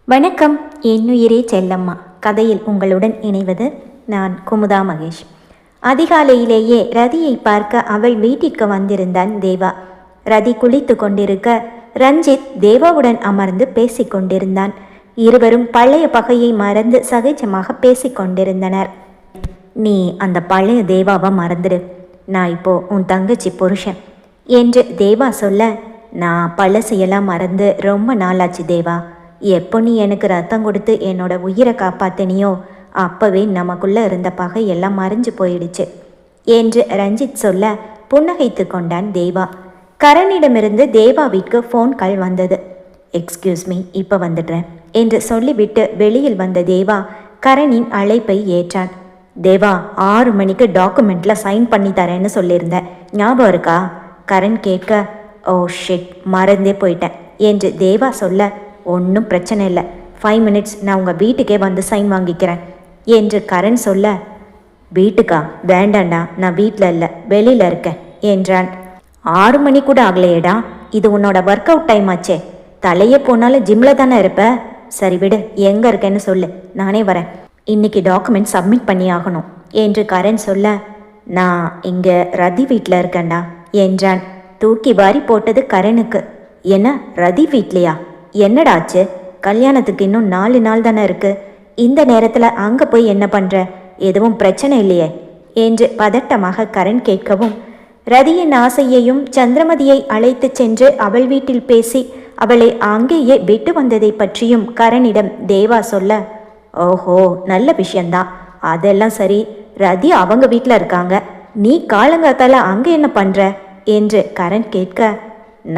வணக்கம். என்னுயிரே செல்லம்மா கதையில் உங்களுடன் இணைவது நான் குமுதா மகேஷ். அதிகாலையிலேயே ரதியை பார்க்க அவள் வீட்டிற்கு வந்திருந்தான் தேவா. ரதி குளித்து கொண்டிருக்க ரஞ்சித் தேவாவுடன் அமர்ந்து பேசிக்கொண்டிருந்தான். இருவரும் பழைய பகையை மறந்து சகஜமாக பேசிக்கொண்டிருந்தனர். நீ அந்த பழைய தேவாவை மறந்துடு, நான் இப்போ உன் தங்கச்சி புருஷன் என்று தேவா சொல்ல, நான் பழசையெல்லாம் மறந்து ரொம்ப நாளாச்சு தேவா. எப்போ நீ எனக்கு ரத்தம் கொடுத்து என்னோட உயிரை காப்பாத்தினியோ அப்போவே நமக்குள்ளே இருந்த பகை எல்லாம் மறைஞ்சு போயிடுச்சு என்று ரஞ்சித் சொல்ல புன்னகைத்து கொண்டான் தேவா. கரனிடமிருந்து தேவாவிற்கு ஃபோன் கால் வந்தது. எக்ஸ்கியூஸ் மீ, இப்போ வந்துடுறேன் என்று சொல்லிவிட்டு வெளியில் வந்த தேவா கரனின் அழைப்பை ஏற்றான். தேவா, 6 மணிக்கு டாக்குமெண்ட்டில் சைன் பண்ணி தரேன்னு சொல்லியிருந்தேன், ஞாபகம் இருக்கா? கரண் கேட்க, ஓ ஷிட், மறந்தே போயிட்டேன் என்று தேவா சொல்ல, ஒன்றும் பிரச்சனை இல்லை, 5 மினிட்ஸ் நான் உங்கள் வீட்டுக்கே வந்து சைன் வாங்கிக்கிறேன் என்று கரண் சொல்ல, வீட்டுக்கா? வேண்டாண்டா, நான் வீட்டில் இல்லை, வெளியில் இருக்கேன் என்றான். 6 மணி கூட ஆகலையேடா, இது உன்னோட ஒர்க் அவுட் டைம் ஆச்சே, தலையே போனாலும் ஜிம்மில் தானே இருப்ப. சரி விடு, எங்கே இருக்கேன்னு சொல்லு, நானே வரேன். இன்னைக்கு டாக்குமெண்ட் சப்மிட் பண்ணி ஆகணும் என்று கரண் சொல்ல, நான் இங்கே ரதி வீட்டில் இருக்கேன்டா என்றான். தூக்கி வாரி போட்டது கரனுக்கு. என்ன, ரதி வீட்லையா? என்னடாச்சு? கல்யாணத்துக்கு இன்னும் 4 நாள் தானே இருக்கு, இந்த நேரத்தில் அங்கே போய் என்ன பண்ணுற? எதுவும் பிரச்சனை இல்லையே என்று பதட்டமாக கரண் கேட்கவும், ரதியின் ஆசையையும் சந்திரமதியை அழைத்து சென்று அவள் வீட்டில் பேசி அவளை அங்கேயே விட்டு வந்ததை பற்றியும் கரனிடம் தேவா சொல்ல, ஓஹோ, நல்ல விஷயந்தான், அதெல்லாம் சரி, ரதி அவங்க வீட்டில் இருக்காங்க, நீ காலங்காத்தால அங்கே என்ன பண்ணுற என்று கரண் கேட்க,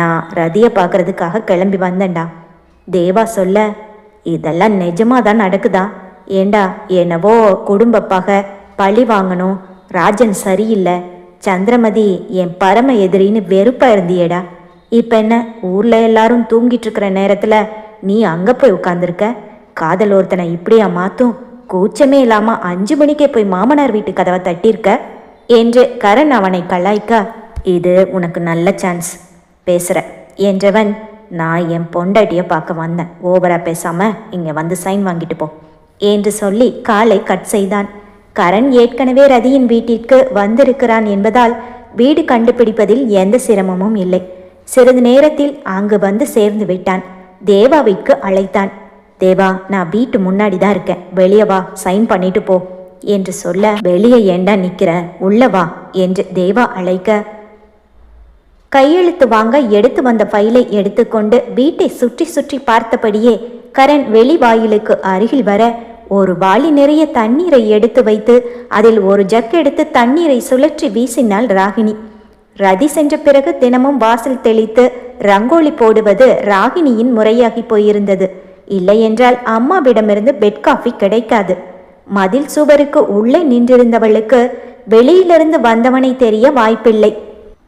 நான் ரதியை பார்க்கறதுக்காக கிளம்பி வந்தேன்டா. தேவா சொல்ல, இதெல்லாம் நிஜமாக தான் நடக்குதா? ஏண்டா, என்னவோ குடும்ப பகை, பழி வாங்கணும், ராஜன் சரியில்லை, சந்திரமதி என் பரம எதிரின்னு வெறுப்பாக இருந்தியேடா. இப்போ என்ன, ஊரில் எல்லாரும் தூங்கிட்டு இருக்கிற நேரத்தில் நீ அங்கே போய் உட்காந்துருக்க? காதல் ஒருத்தனை இப்படியா மாற்றும்? கூச்சமே இல்லாமல் 5 மணிக்கே போய் மாமனார் வீட்டு கதவை தட்டியிருக்க என்று கரண் அவனை கலாய்க்க, இது உனக்கு நல்ல சான்ஸ் பேசுகிற என்றவன், நான் என் பொண்டாட்டியை பார்க்க வந்தேன், ஓவரா பேசாம இங்கே வந்து சைன் வாங்கிட்டு போ என்று சொல்லி காலை கட் செய்தான். கரண் ஏற்கனவே ரதியின் வீட்டிற்கு வந்திருக்கிறான் என்பதால் வீடு கண்டுபிடிப்பதில் எந்த சிரமமும் இல்லை. சிறிது நேரத்தில் அங்கு வந்து சேர்ந்து விட்டான். தேவாவிற்கு அழைத்தான். தேவா, நான் வீட்டு முன்னாடி தான் இருக்கேன், வெளியே வா, சைன் பண்ணிட்டு போ என்று சொல்ல, வெளியே ஏண்டா நிற்கிற, உள்ள வா என்று தேவா அழைக்க, கையெழுத்து வாங்க எடுத்து வந்த ஃபைலை எடுத்துக்கொண்டு வீட்டை சுற்றி சுற்றி பார்த்தபடியே கரண் வெளி வாயிலுக்கு அருகில் வர, ஒரு வாளி நிறைய தண்ணீரை எடுத்து வைத்து அதில் ஒரு ஜக் எடுத்து தண்ணீரை சுழற்றி வீசினாள் ராகினி. ரதி சென்ற பிறகு தினமும் வாசல் தெளித்து ரங்கோலி போடுவது ராகினியின் முறையாகி போயிருந்தது. இல்லை என்றால் அம்மாவிடமிருந்து பெட் காஃபி கிடைக்காது. மதில் சுவருக்கு உள்ளே நின்றிருந்தவளுக்கு வெளியிலிருந்து வந்தவனை தெரிய வாய்ப்பில்லை.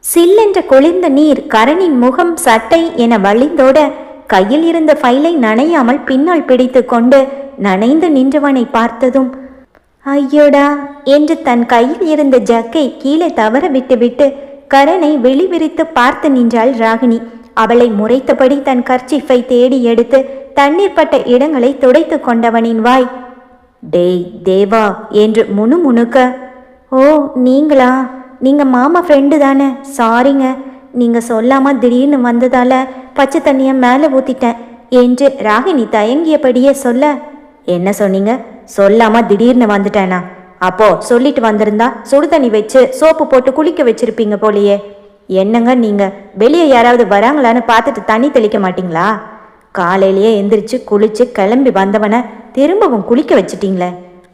சில்லென்ற குளிர்ந்த நீர் கரணின் முகம் சட்டை என வழிந்தோட, கையில் இருந்த ஃபைலை நனையாமல் பின்னால் பிடித்து கொண்டு நனைந்து நின்றவனை பார்த்ததும், ஐயோடா என்று தன் கையில் இருந்த ஜக்கை கீழே தவற விட்டுவிட்டு கரனை வெளிவிரித்து பார்த்து நின்றாள் ராகினி. அவளை முறைத்தபடி தன் கர்ச்சிஃபை தேடி எடுத்து தண்ணீர் பட்ட இடங்களை துடைத்து கொண்டவனின் வாய், டேய் தேவா என்று முணுமுணுக்க, ஓ நீங்களா? நீங்கள் மாமா ஃப்ரெண்டு தானே, சாரிங்க, நீங்கள் சொல்லாமல் திடீர்னு வந்ததால் பச்சை தண்ணியை மேலே ஊற்றிட்டேன் என்று ராகினி தயங்கியபடியே சொல்ல, என்ன சொன்னீங்க? சொல்லாமல் திடீர்னு வந்துட்டேனா? அப்போ சொல்லிட்டு வந்திருந்தா சுடு தண்ணி வச்சு சோப்பு போட்டு குளிக்க வச்சிருப்பீங்க போலையே. என்னங்க நீங்கள், வெளியே யாராவது வராங்களான்னு பார்த்துட்டு தண்ணி தெளிக்க மாட்டிங்களா? காலையிலேயே எந்திரிச்சு குளிச்சு கிளம்பி வந்தவனை திரும்பவும் குளிக்க வச்சிட்டீங்களே,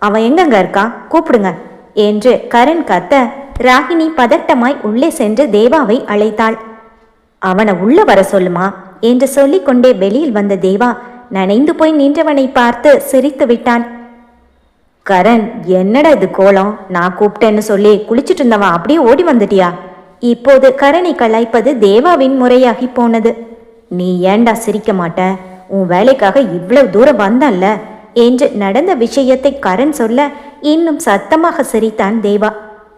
அவன் எங்கங்க இருக்கான், கூப்பிடுங்க என்று கரண் கத்த, ராகினி பதட்டமாய் உள்ளே சென்று தேவாவை அழைத்தாள். அவனை உள்ள வர சொல்லுமா என்று சொல்லிக்கொண்டே வெளியில் வந்த தேவா நனைந்து போய் நின்றவனை பார்த்து சிரித்து விட்டான். கரண், என்னடா இது கோலம், நான் கூப்பிட்டேன்னு சொல்லி குளிச்சுட்டு இருந்தவன் அப்படியே ஓடி வந்துட்டியா? இப்போது கரணை கலாய்ப்பது தேவாவின் முறையாகி போனது. நீ ஏண்டா சிரிக்க மாட்ட, உன் வேலைக்காக இவ்வளவு தூரம் வந்தான்ல என்று நடந்த விஷயத்தை கரண் சொல்ல இன்னும் சத்தமாக சிரித்தான் தேவா.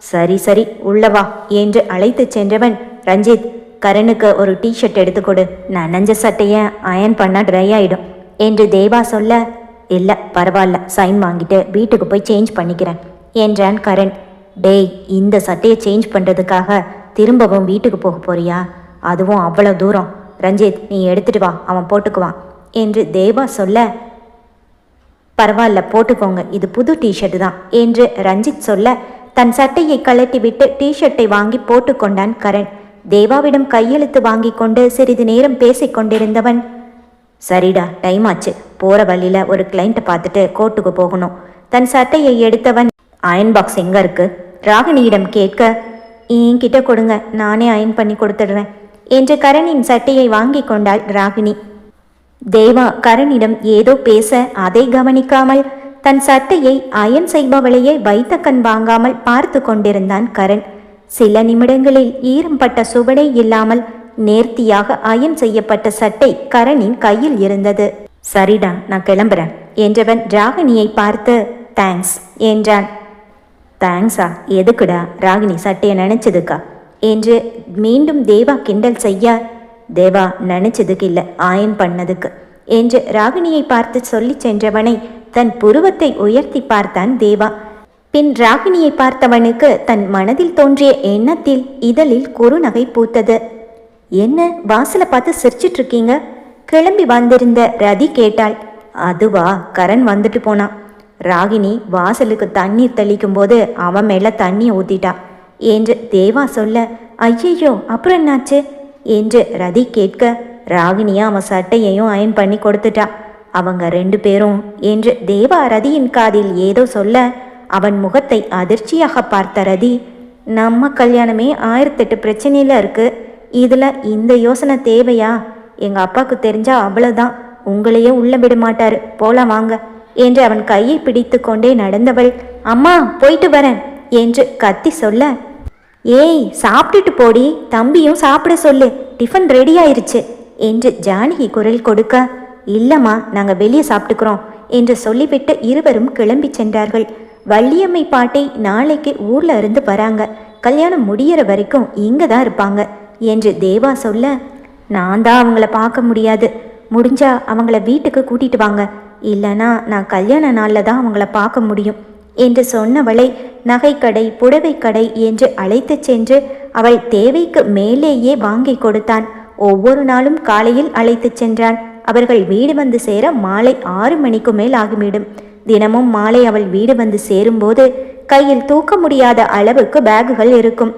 சரி சரி உள்ளவா என்று அழைத்து சென்றவன், ரஞ்சித், கரனுக்கு ஒரு டிஷர்ட் எடுத்துக்கொடு, நனைஞ்ச சட்டையை அயன் பண்ண ட்ரை ஆயிடும் என்று தேவா சொல்ல, இல்லை பரவாயில்ல, சைன் வாங்கிட்டு வீட்டுக்கு போய் சேஞ்ச் பண்ணிக்கிறேன் என்றான் கரண். டேய், இந்த சட்டையை சேஞ்ச் பண்ணுறதுக்காக திரும்பவும் வீட்டுக்கு போக போறியா? அதுவும் அவ்வளோ தூரம். ரஞ்சித், நீ எடுத்துட்டு வா, அவன் போட்டுக்குவான் என்று தேவா சொல்ல, பரவாயில்ல போட்டுக்கோங்க, இது புது டிஷர்ட் தான் என்று ரஞ்சித் சொல்ல தன் சட்டையை கழட்டிவிட்டு டிஷர்ட்டை வாங்கி போட்டுக்கொண்டான் கரண். தேவாவிடம் கையெழுத்து வாங்கி கொண்டு சிறிது நேரம் பேசிக்கொண்டிருந்தவன், சரிடா டைம் ஆச்சு, போகிற வழியில் ஒரு கிளைண்ட்டை பார்த்துட்டு கோர்ட்டுக்கு போகணும். தன் சட்டையை எடுத்தவன், அயன் பாக்ஸ் எங்கே இருக்கு? ராகினியிடம் கேட்க, என்கிட்ட கொடுங்க, நானே அயன் பண்ணி கொடுத்துடுறேன் என்று கரணின் சட்டையை வாங்கி கொண்டாள் ராகினி. தேவா கரணிடம் ஏதோ பேச அதை கவனிக்காமல் தன் சட்டையை அயன் செய்பவளையே வைத்த கண் வாங்காமல் பார்த்து கொண்டிருந்தான் கரண். சில நிமிடங்களில் ஈரம்பட்ட சுவடை இல்லாமல் நேர்த்தியாக அயன் செய்யப்பட்ட சட்டை கரணின் கையில் இருந்தது. சரிடா, நான் கிளம்புறேன் என்றவன் ராகினியை பார்த்து, தேங்க்ஸ் என்றான். தேங்க்ஸா? எதுக்குடா? ராகினி சட்டையை நினைச்சதுக்கா என்று மீண்டும் தேவா கிண்டல் செய்ய, தேவா நினைச்சதுக்கு இல்லை, ஆயன் பண்ணதுக்கு என்று ராகினியை பார்த்து சொல்லி சென்றவனை தன் புருவத்தை உயர்த்தி பார்த்தான் தேவா. பின் ராகினியை பார்த்தவனுக்கு தன் மனதில் தோன்றிய எண்ணத்தில் இதழில் குறுநகை பூத்தது. என்ன வாசலை பார்த்து சிரிச்சிட்டு இருக்கீங்க? கிளம்பி வந்திருந்த ரதி கேட்டாள். அதுவா, கரண் வந்துட்டு போனான். ராகினி வாசலுக்கு தண்ணீர் தெளிக்கும் போது அவன் மேல தண்ணி ஊத்திட்டா என்று தேவா சொல்ல, ஐயையோ அப்புறம் என்னாச்சு என்று ரதி கேட்க, ராகினியா அவன் சட்டையையும் அயன் பண்ணி கொடுத்துட்டா, அவங்க 2 பேரும் என்று தேவா ரதியின் காதில் ஏதோ சொல்ல, அவன் முகத்தை அதிர்ச்சியாக பார்த்த ரதி, நம்ம கல்யாணமே 1008 பிரச்சனையில் இருக்கு, இதில் இந்த யோசனை தேவையா? எங்கள் அப்பாவுக்கு தெரிஞ்சா அவ்வளோதான், உங்களையே உள்ள விட மாட்டாரு, போலாம் வாங்க என்று அவன் கையை பிடித்து கொண்டே நடந்தவள், அம்மா போயிட்டு வரேன் என்று கத்தி சொல்ல, ஏய் சாப்பிட்டுட்டு போடி, தம்பியும் சாப்பிட சொல்லு, டிஃபன் ரெடி ஆயிருச்சு என்று ஜானகி குரல் கொடுக்க, இல்லம்மா நாங்கள் வெளியே சாப்பிட்டுக்கிறோம் என்று சொல்லிவிட்டு இருவரும் கிளம்பி சென்றார்கள். வள்ளியம்மை பாட்டி நாளைக்கு ஊர்ல இருந்து வராங்க, கல்யாணம் முடியற வரைக்கும் இங்க தான் இருப்பாங்க என்று தேவா சொல்ல, நான் தான் அவங்கள பார்க்க முடியாது, முடிஞ்சா அவங்கள வீட்டுக்கு கூட்டிட்டு வாங்க, இல்லைனா நான் கல்யாண நாளில் தான் அவங்கள பார்க்க முடியும் என்று சொன்னவளை நகைக்கடை புடவைக்கடை என்று அழைத்து சென்று அவள் தேவைக்கு மேலேயே வாங்கி கொடுத்தான். ஒவ்வொரு நாளும் காலையில் அழைத்து சென்றான். அவர்கள் வீடு வந்து சேர மாலை 6 மணிக்கு மேல் ஆகிவிடும். தினமும் மாலை அவள் வீடு வந்து சேரும்போது கையில் தூக்க முடியாத அளவுக்கு பேகுகள் இருக்கும்.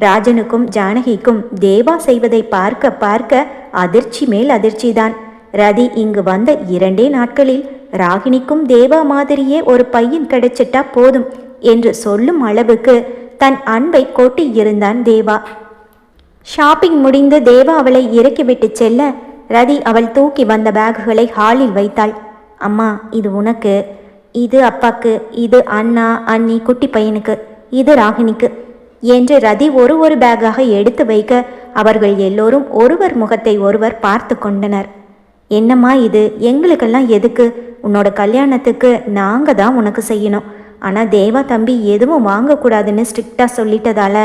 ராஜனுக்கும் ஜானகிக்கும் தேவா செய்வதை பார்க்க பார்க்க அதிர்ச்சி மேல் அதிர்ச்சிதான். ரதி இங்கு வந்த 2 நாட்களில் ராகினிக்கும் தேவா மாதிரியே ஒரு பையன் கிடைச்சிட்டா போதும் என்று சொல்லும் அளவுக்கு தன் அன்பை கொட்டி இருந்தான் தேவா. ஷாப்பிங் முடிந்து தேவா அவளை இறக்கிவிட்டு செல்ல ரதி அவள் தூக்கி வந்த பேகுகளை ஹாலில் வைத்தாள். அம்மா, இது உனக்கு, இது அப்பாக்கு, இது அண்ணா அண்ணி குட்டி பையனுக்கு, இது ராகினிக்கு என்று ரதி ஒரு பேக்காக எடுத்து வைக்க அவர்கள் எல்லோரும் ஒருவர் முகத்தை ஒருவர் பார்த்து கொண்டனர். என்னம்மா இது, எங்களுக்கெல்லாம் எதுக்கு? உன்னோட கல்யாணத்துக்கு நாங்கள் தான் உனக்கு செய்யணும், ஆனால் தேவா தம்பி எதுவும் வாங்கக்கூடாதுன்னு ஸ்ட்ரிக்டாக சொல்லிட்டதால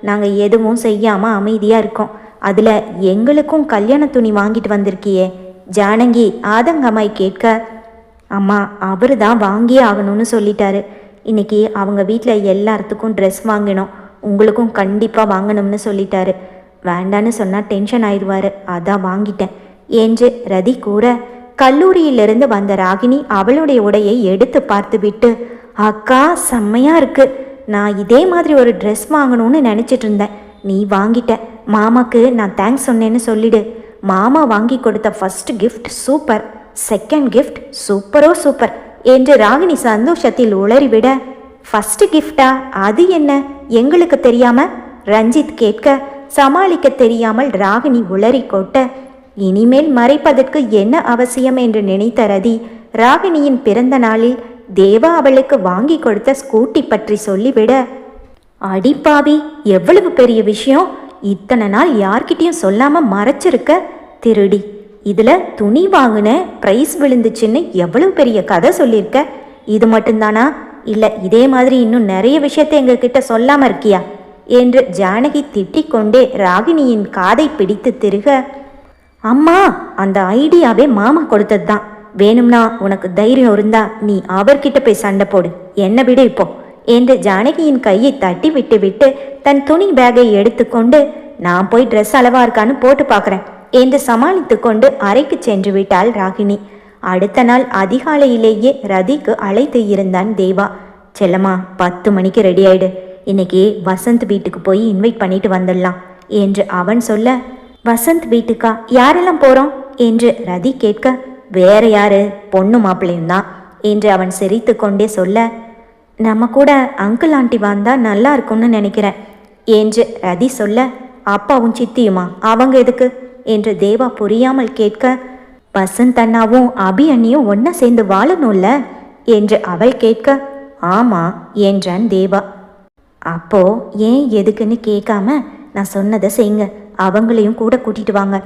நாங்கள் எதுவும் செய்யாமல் அமைதியாக இருக்கோம். அதில் எங்களுக்கும் கல்யாண துணி வாங்கிட்டு வந்திருக்கியே ஜானகி ஆதங்கமாய் கேட்க, அம்மா அவர் தான் வாங்கியே ஆகணும்னு சொல்லிட்டாரு. இன்னைக்கு அவங்க வீட்டில் எல்லாத்துக்கும் ட்ரெஸ் வாங்கணும், உங்களுக்கும் கண்டிப்பாக வாங்கணும்னு சொல்லிட்டாரு. வேண்டான்னு சொன்னால் டென்ஷன் ஆயிடுவார், அதான் வாங்கிட்டேன் என்று ரதி கூற, கல்லூரியிலிருந்து வந்த ராகினி அவளுடைய உடையை எடுத்து பார்த்துவிட்டு, அக்கா செம்மையா இருக்கு, நான் இதே மாதிரி ஒரு ட்ரெஸ் வாங்கணும்னு நினச்சிட்டு இருந்தேன், நீ வாங்கிட்ட, மாமாக்கு நான் தேங்க்ஸ் சொன்னேன்னு சொல்லிடு, மாமா வாங்கி கொடுத்த first gift super, second gift சூப்பரோ சூப்பர் என்று ராகினி சந்தோஷத்தில் உளறிவிட, ஃபர்ஸ்ட் கிஃப்டா, அது என்ன எங்களுக்கு தெரியாம? ரஞ்சித் கேட்க சமாளிக்க தெரியாமல் ராகினி உளறி கொட்ட, இனிமேல் மறைப்பதற்கு என்ன அவசியம் என்று நினைத்த ரதி ராகினியின் பிறந்த நாளில் தேவா அவளுக்கு வாங்கி கொடுத்த ஸ்கூட்டி பற்றி சொல்லிவிட, அடிப்பாவி, எவ்வளவு பெரிய விஷயம், இத்தனை நாள் யார்கிட்டையும் சொல்லாம மறைச்சிருக்க திருடி, இதுல துணி வாங்கின பிரைஸ் விழுந்துச்சுன்னு எவ்வளவு பெரிய கதை சொல்லியிருக்க, இது மட்டும்தானா? இல்ல இதே மாதிரி இன்னும் நிறைய விஷயத்தை எங்ககிட்ட சொல்லாம இருக்கியா என்று ஜானகி திட்டிக் கொண்டே ராகினியின் காதை பிடித்து திருக, அம்மா அந்த ஐடியாவே மாமா கொடுத்தது தான், வேணும்னா உனக்கு தைரியம் இருந்தா நீ அவர்கிட்ட போய் சண்டை போடு, என்ன விடு இப்போ என்று ஜானகியின் கையை தட்டி விட்டு விட்டு தன் துணி பேக்கை எடுத்துக்கொண்டு நான் போய் ட்ரெஸ் அளவா இருக்கான்னு போட்டு பார்க்குறேன் என்று சமாளித்து கொண்டு அறைக்கு சென்று விட்டாள் ராகினி. அடுத்த நாள் அதிகாலையிலேயே ரதிக்கு அழைத்து இருந்தான் தேவா. செல்லம்மா, 10 மணிக்கு ரெடி ஆயிடு, இன்னைக்கு வசந்த் வீட்டுக்கு போய் இன்வைட் பண்ணிட்டு வந்துடலாம் என்று அவன் சொல்ல, வசந்த் வீட்டுக்கா? யாரெல்லாம் போறோம் என்று ரதி கேட்க, வேற யாரு, பொண்ணு மாப்பிள்ளையும் தான் என்று அவன் சிரித்து கொண்டே சொல்ல, நம்ம கூட அங்கிள் ஆண்டி வந்தா நல்லா இருக்கும்னு நினைக்கிறேன் என்று ரதி சொல்ல, அப்பாவும் சித்தியுமா, அவங்க எதுக்கு என்று தேவா புரியாமல் கேட்க, வசந்த் அண்ணாவும் அபி அண்ணியும் ஒன்னா சேர்ந்து வாழணும்ல என்று அவள் கேட்க, ஆமா என்றான் தேவா. அப்போ ஏன் எதுக்குன்னு கேட்காம நான் சொன்னதை செய்யுங்க, அவங்களையும் கூட கூட்டிட்டு வாங்க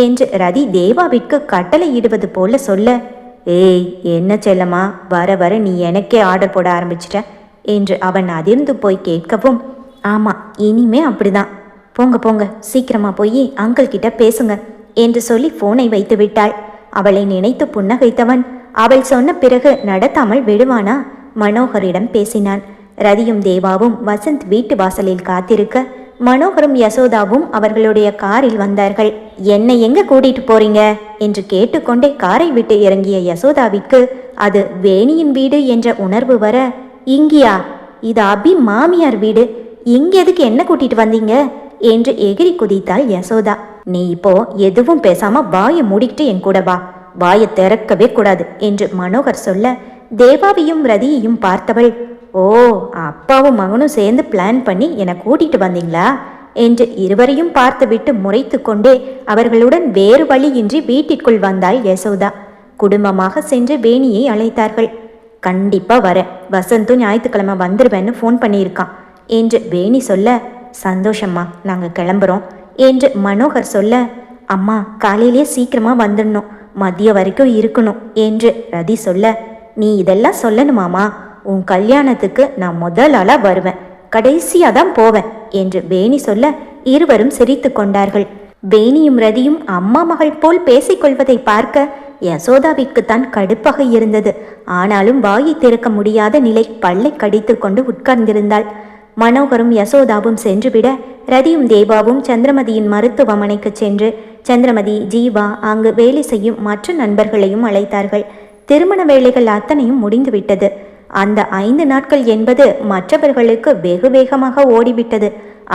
என்று ரதி தேவாவிற்கு கட்டளை இடுவது போல சொல்ல, ஏய் என்ன செல்லம்மா, வர வர நீ எனக்கே ஆர்டர் போட ஆரம்பிச்சிட்ட என்று அவன் அதிர்ந்து போய் கேட்கவும், ஆமா இனிமே அப்படிதான், போங்க போங்க சீக்கிரமா போய் அங்கிள் கிட்ட பேசுங்க என்று சொல்லி போனை வைத்து விட்டாள். அவளை நினைத்து புன்னகைத்தவன் அவள் சொன்ன பிறகு நடத்தாமல் விடுவானா? மனோகரிடம் பேசினான். ரதியும் தேவாவும் வசந்த் வீட்டு வாசலில் காத்திருக்க மனோகரும் யசோதாவும் அவர்களுடைய காரில் வந்தார்கள். என்னை எங்க கூட்டிட்டு போறீங்க என்று கேட்டுக்கொண்டே காரை விட்டு இறங்கிய யசோதாவிற்கு அது வேணியின் வீடு என்ற உணர்வு வர, இங்கியா, இது அபி மாமியார் வீடு, இங்க எதுக்கு என்ன கூட்டிட்டு வந்தீங்க என்று எகிரி குதித்தாள் யசோதா. நீ இப்போ எதுவும் பேசாம வாயை மூடிக்கிட்டு என் கூட வா, வாயை திறக்கவே கூடாது என்று மனோகர் சொல்ல, தேவாவையும் ரதியையும் பார்த்தவள், ஓ அப்பாவும் மகனும் சேர்ந்து பிளான் பண்ணி என்னை கூட்டிட்டு வந்தீங்களா என்று இருவரையும் பார்த்துவிட்டு முறைத்து கொண்டே அவர்களுடன் வேறு வழியின்றி வீட்டிற்குள் வந்தாள் யசோதா. குடும்பமாக சென்று வேணியை அழைத்தார்கள். கண்டிப்பா வரேன், வசந்தும் ஞாயிற்றுக்கிழமை வந்துருவேன்னு ஃபோன் பண்ணியிருக்கான் என்று வேணி சொல்ல, சந்தோஷம்மா, நாங்கள் கிளம்புறோம் என்று மனோகர் சொல்ல, அம்மா காலையிலே சீக்கிரமா வந்துடணும், மதியம் வரைக்கும் இருக்கணும் என்று ரதி சொல்ல, நீ இதெல்லாம் சொல்லணுமாமா, உன் கல்யாணத்துக்கு நான் முதல் ஆளா வருவேன், கடைசியா தான் போவேன் என்று வேணி சொல்ல இருவரும் சிரித்து கொண்டார்கள். வேணியும் ரதியும் அம்மா மகள் போல் பேசிக்கொள்வதை பார்க்க யசோதாவிற்குத்தான் கடுப்பாக இருந்தது. ஆனாலும் வாயை திறக்க முடியாத நிலை, பல்லை கடித்து கொண்டு உட்கார்ந்திருந்தாள். மனோகரும் யசோதாவும் சென்றுவிட ரதியும் தேவாவும் சந்திரமதியின் மருத்துவமனைக்கு சென்று சந்திரமதி, ஜீவா, அங்கு வேலை செய்யும் மற்ற நண்பர்களையும் அழைத்தார்கள். திருமண வேலைகள் அத்தனையும் முடிந்துவிட்டது. அந்த 5 நாட்கள் என்பது மற்றவர்களுக்கு வெகு வேகமாக ஓடிவிட்டது.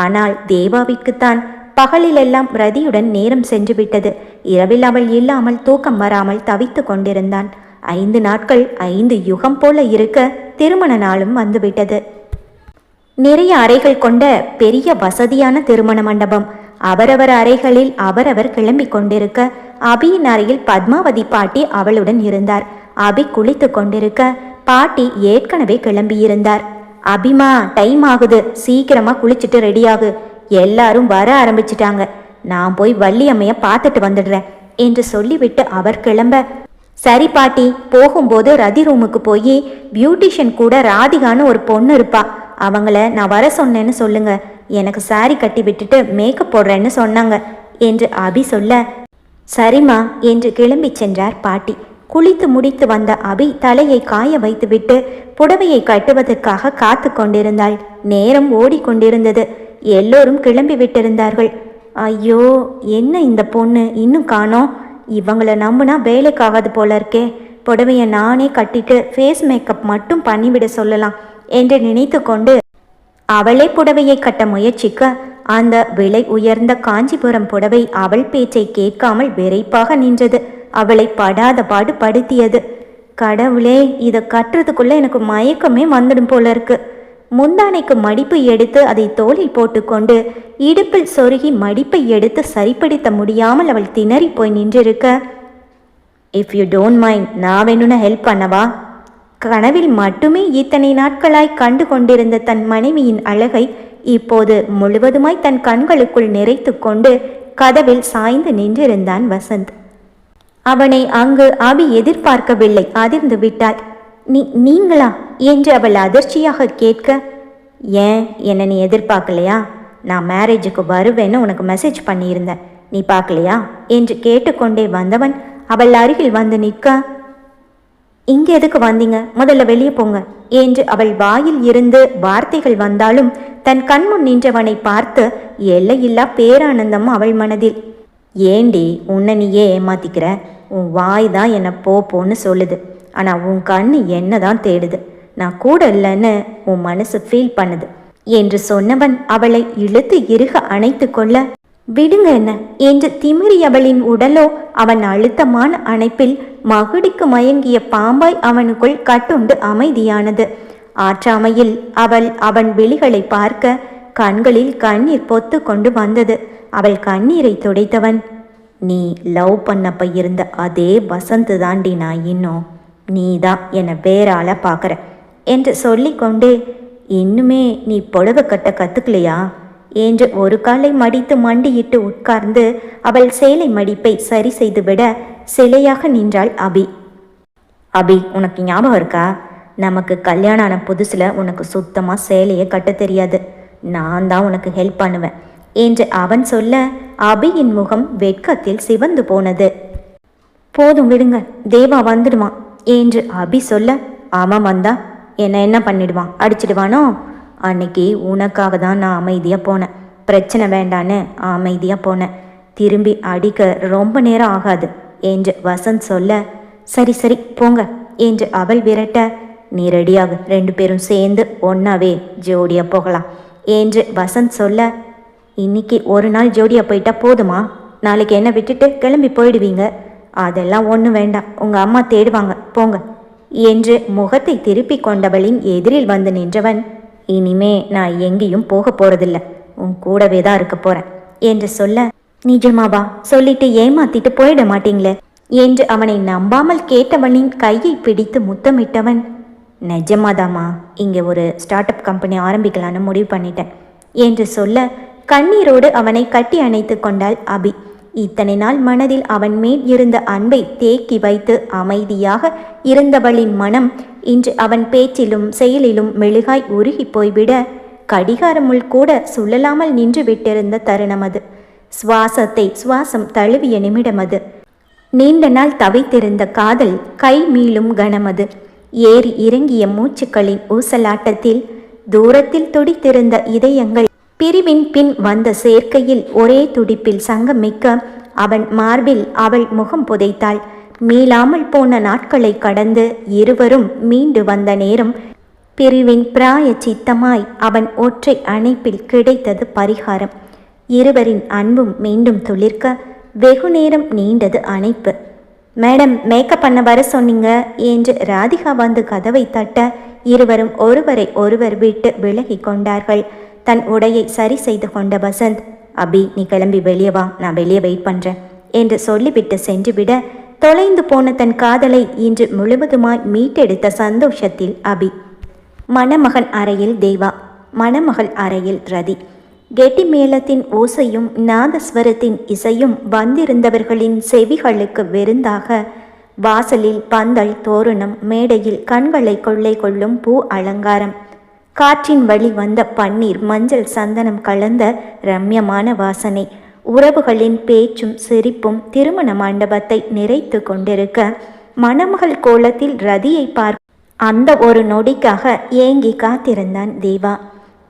ஆனால் தேவாவிற்குத்தான் பகலிலெல்லாம் ரதியுடன் நேரம் சென்று விட்டது. இரவில் அவள் இல்லாமல் தூக்கம் வராமல் தவித்து கொண்டிருந்தான். 5 நாட்கள் 5 யுகம் போல இருக்க திருமண நாளும் வந்துவிட்டது. நிறைய அறைகள் கொண்ட பெரிய வசதியான திருமண மண்டபம். அவரவர் அறைகளில் அவரவர் கிளம்பி கொண்டிருக்க அபியின் அறையில் பத்மாவதி பாட்டி அவளுடன் இருந்தார். அபி குளித்து கொண்டிருக்க பாட்டி ஏற்கனவே கிளம்பியிருந்தார். அபிமா, டைம் ஆகுது, சீக்கிரமா குளிச்சுட்டு ரெடியாகு, எல்லாரும் வர ஆரம்பிச்சிட்டாங்க, நான் போய் வள்ளியம்மைய பார்த்துட்டு வந்துடுறேன் என்று சொல்லிவிட்டு அவர் கிளம்ப, சரி பாட்டி, போகும்போது ரதி ரூமுக்கு போய் பியூட்டிஷியன் கூட ராதிகான்னு ஒரு பொண்ணு இருப்பா, அவங்கள நான் வர சொன்னேன்னு சொல்லுங்க, எனக்கு சாரி கட்டி விட்டுட்டு மேக்கப் போடுறேன்னு சொன்னாங்க என்று அபி சொல்ல, சரிம்மா என்று கிளம்பி சென்றார் பாட்டி. குளித்து முடித்து வந்த அபி தலையை காய வைத்துவிட்டு புடவையை கட்டுவதற்காக காத்து கொண்டிருந்தாள். நேரம் ஓடிக்கொண்டிருந்தது. எல்லோரும் கிளம்பி விட்டிருந்தார்கள். ஐயோ, என்ன இந்த பொண்ணு இன்னும் காணோம், இவங்களை நம்புனா வேலைக்காகாது போல இருக்கே, புடவையை நானே கட்டிட்டு ஃபேஸ் மேக்கப் மட்டும் பண்ணிவிட சொல்லலாம் என்று நினைத்து கொண்டு அவளே புடவையை கட்ட முயற்சிக்க அந்த விலை உயர்ந்த காஞ்சிபுரம் புடவை அவள் பேச்சை கேட்காமல் விரைப்பாக நின்றது. அவளை படாத பாடு படுத்தியது. கடவுளே, இதை கட்டுறதுக்குள்ள எனக்கு மயக்கமே வந்துடும் போல இருக்கு. முந்தானைக்கு மடிப்பு எடுத்து அதை தோளில் போட்டுக்கொண்டு இடுப்பில் சொருகி மடிப்பை எடுத்து சரிப்படுத்த முடியாமல் அவள் திணறி போய் நின்றிருக்க, இஃப் யூ டோன்ட் மைண்ட், நான் வேணும்னா ஹெல்ப் பண்ணவா? கனவில் மட்டுமே இத்தனை நாட்களாய் கண்டு கொண்டிருந்த தன் மனைவியின் அழகை இப்போது முழுவதுமாய் தன் கண்களுக்குள் நிறைத்து கொண்டு கதவில் சாய்ந்து நின்றிருந்தான் வசந்த். அவனை அங்கு அபி எதிர்பார்க்கவில்லை. அதிர்ந்து விட்டாள். நீங்களா என்று அவள் அதிர்ச்சியாக கேட்க, ஏன் என்னை நீ எதிர்பார்க்கலையா? நான் மேரேஜுக்கு வருவேன்னு உனக்கு மெசேஜ் பண்ணியிருந்தேன், நீ பார்க்கலையா என்று கேட்டுக்கொண்டே வந்தவன் அவள் அருகில் வந்து நிற்க, இங்கே எதுக்கு வந்தீங்க, முதல்ல வெளியே போங்க என்று அவள் வாயில் இருந்து வார்த்தைகள் வந்தாலும் தன் கண்முன் நின்றவனை பார்த்து எல்லையில்லா பேரானந்தம் அவள் மனதில். ஏண்டி உன்னை நீயே ஏமாத்திக்கிற? உன் வாய் தான் என்னை போன்னு சொல்லுது, ஆனால் உன் கண்ணு என்ன தான் தேடுது. நான் கூட இல்லைன்னு உன் மனசு ஃபீல் பண்ணுது என்று சொன்னவன் அவளை இழுத்து இறுக அணைத்து கொள்ள, விடுங்க என்ன என்று திமிரியவளின் உடலோ அவன் அழுத்தமான அணைப்பில் மகுடிக்கு மயங்கிய பாம்பாய் அவனுக்குள் கட்டுண்டு அமைதியானது. ஆற்றாமையில் அவன் விழிகளை பார்க்க கண்களில் கண்ணீர் பொத்து கொண்டு வந்தது. அவள் கண்ணீரை துடைத்தவன், நீ லவ் பண்ணப்ப இருந்த அதே வசந்து தாண்டி நான் இன்னும், நீ தான் என்னை வேற ஆளை பார்க்குற என்று சொல்லிக்கொண்டே, இன்னுமே நீ புடவை கட்ட கற்றுக்கலையா என்று ஒரு காலை மடித்து மண்டியிட்டு உட்கார்ந்து அவள் சேலை மடிப்பை சரி செய்துவிட சிலையாக நின்றாள் அபி. அபி, உனக்கு ஞாபகம் இருக்கா? நமக்கு கல்யாணம் ஆன புதுசில் உனக்கு சுத்தமாக சேலையை கட்ட தெரியாது, நான் தான் உனக்கு ஹெல்ப் பண்ணுவேன் என்று அவன் சொல்ல அபியின் முகம் வெட்கத்தில் சிவந்து போனது. போதும் விடுங்க, தேவா வந்துடுவான் என்று அபி சொல்ல, அவன் வந்தா என்ன பண்ணிடுவான், அடிச்சிடுவானோ? அன்னைக்கு உனக்காக தான் நான் அமைதியாக போனேன், பிரச்சனை வேண்டான்னு அமைதியாக போனேன், திரும்பி அடிக்க ரொம்ப நேரம் ஆகாது என்று வசந்த் சொல்ல, சரி சரி போங்க என்று அவள் விரட்ட, நீ ரெடியாக, 2 பேரும் சேர்ந்து ஒன்னாவே ஜோடியா போகலாம் என்று வசந்த் சொல்ல, இன்னைக்கு ஒரு நாள் ஜோடியா போயிட்டா போதுமா? நாளைக்கு என்ன விட்டுட்டு கிளம்பி போயிடுவீங்க, அதெல்லாம் ஒன்றும் வேண்டாம், உங்கள் அம்மா தேடுவாங்க, போங்க என்று முகத்தை திருப்பி கொண்டவளின் எதிரில் வந்து நின்றவன், இனிமே நான் எங்கேயும் போக போறதில்ல, உன் கூடவே தான் இருக்க போறேன் என்று சொல்ல, நிஜமாவா? சொல்லிட்டு ஏமாத்திட்டு போயிட மாட்டீங்களே என்று அவனை நம்பாமல் கேட்டவனின் கையை பிடித்து முத்தமிட்டவன், நிஜமாதாமா, இங்கே ஒரு ஸ்டார்ட் அப் கம்பெனி ஆரம்பிக்கலான்னு முடிவு பண்ணிட்டேன் என்று சொல்ல கண்ணீரோடு அவனை கட்டி அணைத்து கொண்டாள் அபி. இத்தனை நாள் மனதில் அவன் மேல் இருந்த அன்பை தேக்கி வைத்து அமைதியாக இருந்தவளின் மனம் இன்று அவன் பேச்சிலும் செயலிலும் மெழுகாய் உருகி போய்விட, கடிகாரமுள் கூட சுழலாமல் நின்று விட்டிருந்த தருணம் அது. சுவாசம் தழுவிய நிமிடம் அது. நீண்ட நாள் தவித்திருந்த காதல் கை மீளும் கணமது. ஏறி இறங்கிய மூச்சுக்களின் ஊசலாட்டத்தில் தூரத்தில் துடித்திருந்த இதயங்கள் பிரிவின் பின் வந்த சேர்க்கையில் ஒரே துடிப்பில் சங்கமிக்க அவன் மார்பில் அவள் முகம் புதைத்தாள். மீளாமல் போன நாட்களை கடந்து இருவரும் மீண்டு வந்த நேரம் பிரிவின் பிராய சித்தமாய் அவன் ஒற்றை அணைப்பில் கிடைத்தது பரிகாரம். இருவரின் அன்பும் மீண்டும் துளிர்க்க வெகு நேரம் நீண்டது அணைப்பு. மேடம், மேக்கப் பண்ண வர சொன்னீங்க என்று ராதிகா வந்து கதவை தட்ட இருவரும் ஒருவரை ஒருவர் விட்டு விலகி கொண்டார்கள். தன் உடையை சரி செய்து கொண்ட வசந்த், அபி நீ கிளம்பி வெளியே வா, நான் வெளியே வெயிட் பண்ணுறேன் என்று சொல்லிவிட்டு சென்றுவிட, தொலைந்து போன தன் காதலை இன்று முழுவதுமாய் மீட்டெடுத்த சந்தோஷத்தில் அபி. மணமகன் அறையில் தேவா, மணமகள் அறையில் ரதி. கெட்டி மேளத்தின் ஓசையும் நாதஸ்வரத்தின் இசையும் வந்திருந்தவர்களின் செவிகளுக்கு விருந்தாக வாசலில் பந்தல், தோரணம், மேடையில் கண்களை கொள்ளை கொள்ளும் பூ அலங்காரம், காற்றின் வழி வந்த பன்னீர், மஞ்சள், சந்தனம் கலந்த ரம்யமான வாசனை, உறவுகளின் பேச்சும் சிரிப்பும் திருமண மண்டபத்தை நிறைத்து கொண்டிருக்க, மணமகள் கோலத்தில் ரதியை பார்க்க அந்த ஒரு நொடிக்காக ஏங்கி காத்திருந்தான் தேவா.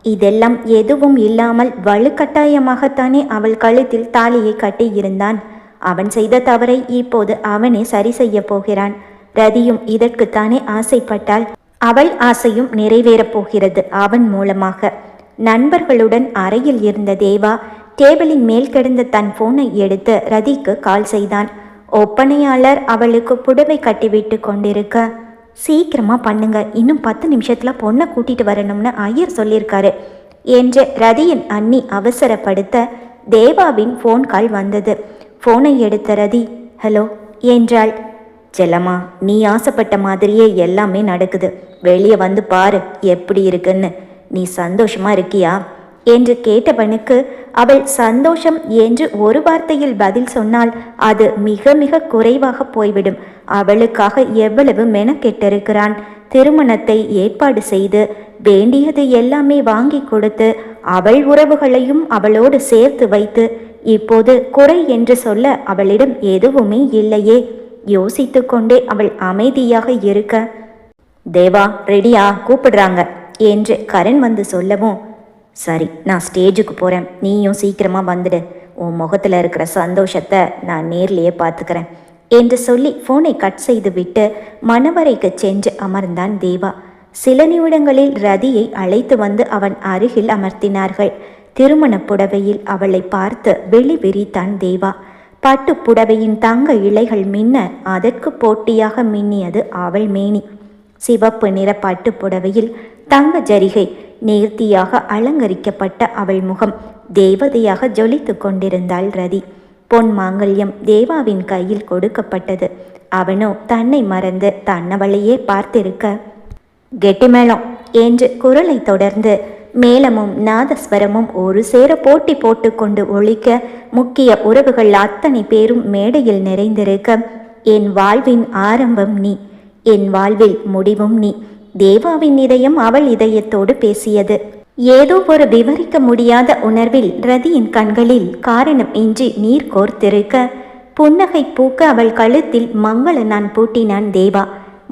இதெல்லாம் எதுவும் இல்லாமல் வலுக்கட்டாயமாகத்தானே அவள் கழுத்தில் தாலியை கட்டியிருந்தான். அவன் செய்த தவறை இப்போது அவனே சரி செய்ய போகிறான். ரதியும் இதற்குத்தானே ஆசைப்பட்டாள். அவள் ஆசையும் நிறைவேறப் போகிறது அவன் மூலமாக. நண்பர்களுடன் அறையில் இருந்த தேவா டேபிளின் மேல் கிடந்த தன் போனை எடுத்து ரதிக்கு கால் செய்தான். ஒப்பனையாளர் அவளுக்கு புடவை கட்டிவிட்டு கொண்டிருக்க, சீக்கிரமாக பண்ணுங்க, இன்னும் 10 நிமிஷத்தில் பொண்ணை கூட்டிட்டு வரணும்னு ஐயர் சொல்லியிருக்காரு என்று ரதியின் அண்ணி அவசரப்படுத்த தேவாவின் ஃபோன் கால் வந்தது. ஃபோனை எடுத்த ரதி, ஹலோ என்றாள். செல்லம்மா, நீ ஆசைப்பட்ட மாதிரியே எல்லாமே நடக்குது, வெளியே வந்து பாரு எப்படி இருக்குன்னு. நீ சந்தோஷமா இருக்கியா என்று கேட்டவனுக்கு அவள் சந்தோஷம் என்று ஒரு வார்த்தையில் பதில் சொன்னால் அது மிக மிக குறைவாக போய்விடும். அவளுக்காக எவ்வளவு மெனக்கெட்டிருக்கிறான். திருமணத்தை ஏற்பாடு செய்து வேண்டியது எல்லாமே வாங்கி கொடுத்து அவள் உறவுகளையும் அவளோடு சேர்த்து வைத்து இப்போது குறை என்று சொல்ல அவளிடம் எதுவுமே இல்லையே யோசித்து கொண்டே அவள் அமைதியாக இருக்க, தேவா ரெடியா, கூப்பிடுறாங்க என்று கரண் வந்து சொல்லவும், சரி நான் ஸ்டேஜுக்கு போகிறேன், நீயும் சீக்கிரமாக வந்துடு, உன் முகத்தில் இருக்கிற சந்தோஷத்தை நான் நேர்லேயே பார்த்துக்கிறேன் என்று சொல்லி ஃபோனை கட் செய்து விட்டு மணவரைக்கு சென்று அமர்ந்தான் தேவா. சில நிமிடங்களில் ரதியை அழைத்து வந்து அவன் அருகில் அமர்த்தினார்கள். திருமண புடவையில் அவளை பார்த்து வெளி விரித்தான் தேவா. பட்டு புடவையின் தங்க இழைகள் மின்ன அதற்கு போட்டியாக மின்னியது அவள் மேனி. சிவப்பு நிற பட்டு புடவையில் தங்க ஜரிகை நேர்த்தியாக அலங்கரிக்கப்பட்ட அவள் முகம் தேவதையாக ஜொலித்து கொண்டிருந்தாள் ரதி. பொன் மாங்கல்யம் தேவாவின் கையில் கொடுக்கப்பட்டது. அவனோ தன்னை மறந்து தன்னவளையே பார்த்திருக்க, கெட்டிமேளம் என்று குரலை தொடர்ந்து மேளமும் நாதஸ்வரமும் ஒரு சேர போட்டி போட்டு கொண்டு ஒழிக்க முக்கிய உறவுகள் அத்தனை பேரும் மேடையில் நிறைந்திருக்க, என் வாழ்வின் ஆரம்பம் நீ, என் வாழ்வில் முடிவும் நீ. தேவாவின் இதயம் அவள் இதயத்தோடு பேசியது. ஏதோ ஒரு விவரிக்க முடியாத உணர்வில் ரதியின் கண்களில் காரணம் இன்றி நீர் கோர்த்திருக்க, புன்னகை பூக்க அவள் கழுத்தில் மங்கள நான் பூட்டினான் தேவா.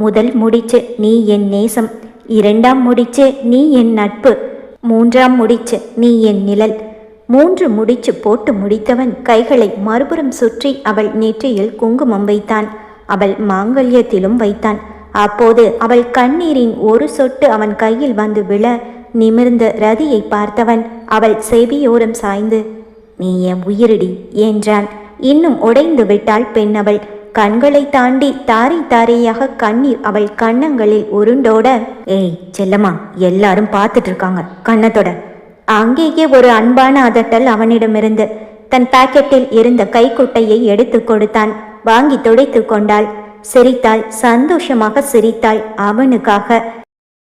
முதல் முடிச்சு நீ என் நேசம், இரண்டாம் முடிச்சு நீ என் நட்பு, மூன்றாம் முடிச்சு நீ என் நிழல். 3 முடிச்சு போட்டு முடித்தவன் கைகளை மறுபுறம் சுற்றி அவள் நெற்றியில் குங்குமம் வைத்தான். அவள் மாங்கல்யத்திலும் வைத்தான். அப்போது அவள் கண்ணீரின் ஒரு சொட்டு அவன் கையில் வந்து விழ, நிமிர்ந்து ரதியை பார்த்தவன் அவள் செவியோரம் சாய்ந்து, நீ என் உயிரிடி என்றான். இன்னும் உடைந்து விட்டாள் பெண். அவள் கண்களை தாண்டி தாரை தாரையாக கண்ணீர் அவள் கன்னங்களில் உருண்டோட, ஏய் செல்லம்மா, எல்லாரும் பார்த்துட்டு இருக்காங்க, கண்ணத்தோட. அங்கேயே ஒரு அன்பான அதட்டல் அவனிடமிருந்து. தன் பாக்கெட்டில் இருந்த கைக்குட்டையை எடுத்து கொடுத்தான். வாங்கி துடைத்து கொண்டாள். சிரித்தாள், சந்தோஷமாக சிரித்தாள். அவனுக்காக.